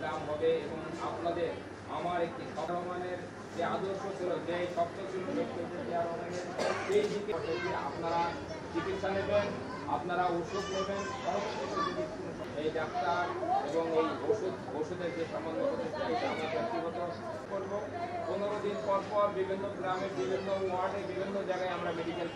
গ্রাম হবে এবং আপনাদের আমার একটি রহমানের যে আদর্শ ছিল, যে স্বপ্ন ছিল সেই দিকে আপনারা চিকিৎসা নেবেন, আপনারা ওষুধ নেবেন, এই ডাক্তার এবং এই ওষুধের যে সামান্য প্রচেষ্টা এটা আমরা ব্যক্তিগত করব। 15 দিন পর পর বিভিন্ন গ্রামে, বিভিন্ন ওয়ার্ডে, বিভিন্ন জায়গায় আমরা মেডিকেল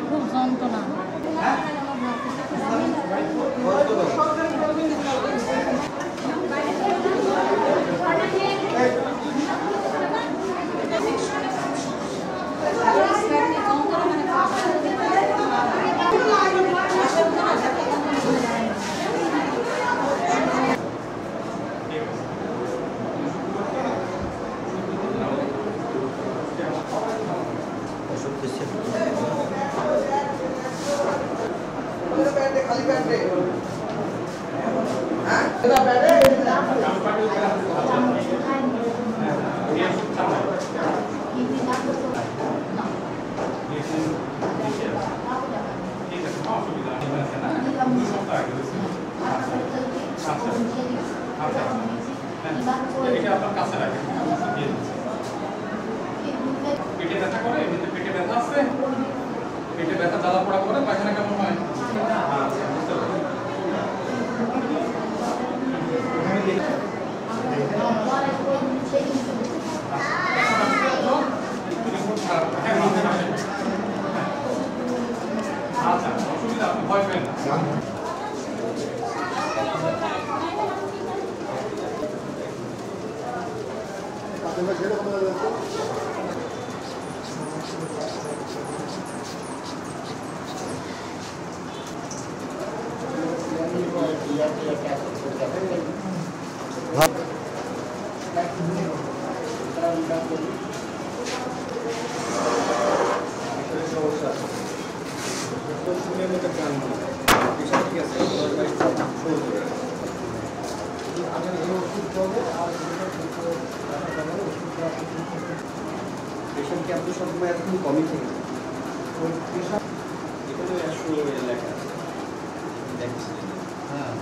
খুব যন্ত্রণা। পেটে ব্যথা করে, এমনিতে পেটে ব্যথা আছে, পেটে ব্যথা জ্বালা পোড়া করে, পায়খানা কেমন হয়? আচ্ছা, অসুবিধা, আপনি ভয় পেন না। পেশেন্টকে আপনি সবসময় এতক্ষণ কমই থেকে এখানে 100 লেখা দেখছি। হ্যাঁ,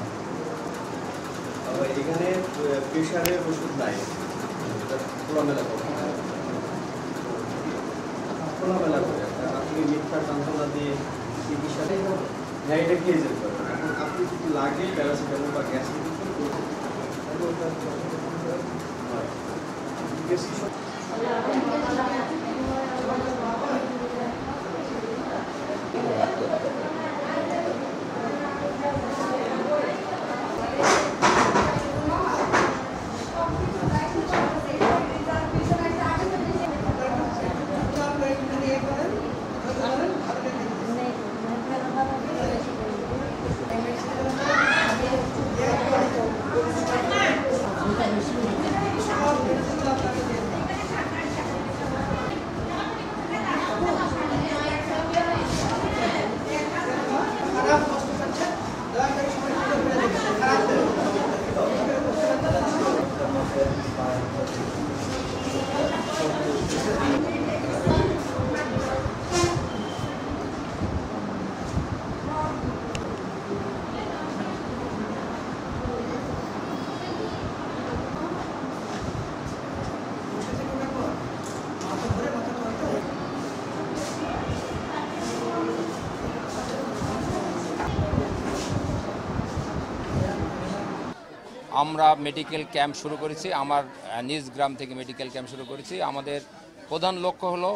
এখানে প্রেশারের ওষুধ নাই, খোলামেলা খোলামেলা করে আপনি মিথ্যা যন্ত্রণা দিয়ে চিকিৎসা হ্যাঁ এটা খেয়ে যেতে পারবেন। এখন আপনি যদি লাগে প্যারাসিটামল বা গ্যাস আমরা মেডিকেল ক্যাম্প শুরু করেছি। আমার নিজ গ্রাম থেকে মেডিকেল ক্যাম্প শুরু করেছি। আমাদের প্রধান লক্ষ্য হলো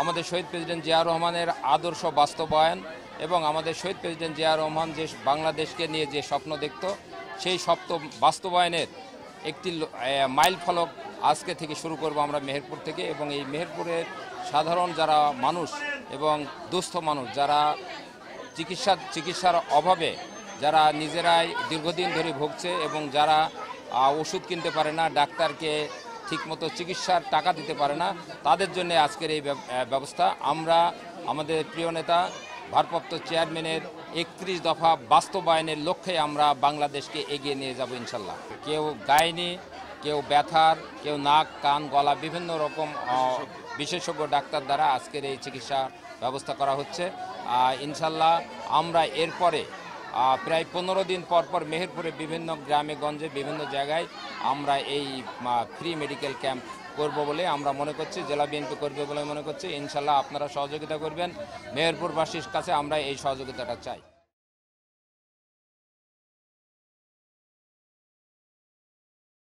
আমাদের শহীদ প্রেসিডেন্ট জিয়াউর রহমানের আদর্শ বাস্তবায়ন এবং আমাদের শহীদ প্রেসিডেন্ট জিয়াউর রহমান যে বাংলাদেশকে নিয়ে যে স্বপ্ন দেখত সেই স্বপ্ন বাস্তবায়নের একটি মাইল ফলক আজকে থেকে শুরু করব আমরা মেহেরপুর থেকে। এবং এই মেহেরপুরের সাধারণ যারা মানুষ এবং দুস্থ মানুষ যারা চিকিৎসার অভাবে যারা নিজেরাই দীর্ঘদিন ধরে ভুগছে এবং যারা ওষুধ কিনতে পারে না, ডাক্তারকে ঠিকমতো চিকিৎসার টাকা দিতে পারে না, তাদের জন্য আজকের এই ব্যবস্থা। আমরা আমাদের প্রিয় নেতা ভারপ্রাপ্ত চেয়ারম্যানের 31 দফা বাস্তবায়নের লক্ষ্যে আমরা বাংলাদেশকে এগিয়ে নিয়ে যাব ইনশাল্লাহ। কেউ গাইনি, কেউ ব্যথার, কেউ নাক কান গলা বিভিন্ন রকম বিশেষজ্ঞ ডাক্তার দ্বারা আজকের এই চিকিৎসা ব্যবস্থা করা হচ্ছে। ইনশাল্লাহ আমরা এরপরে প্রায় 15 দিন পর মেহেরপুরে বিভিন্ন গ্রামে গঞ্জে বিভিন্ন জায়গায় আমরা এই ফ্রি মেডিকেল ক্যাম্প করব বলে আমরা মনে করছি, জেলা বিএনপি করবে বলে মনে করছি। ইনশাল্লাহ আপনারা সহযোগিতা করবেন। মেহেরপুরবাসীর কাছে আমরা এই সহযোগিতাটা চাই।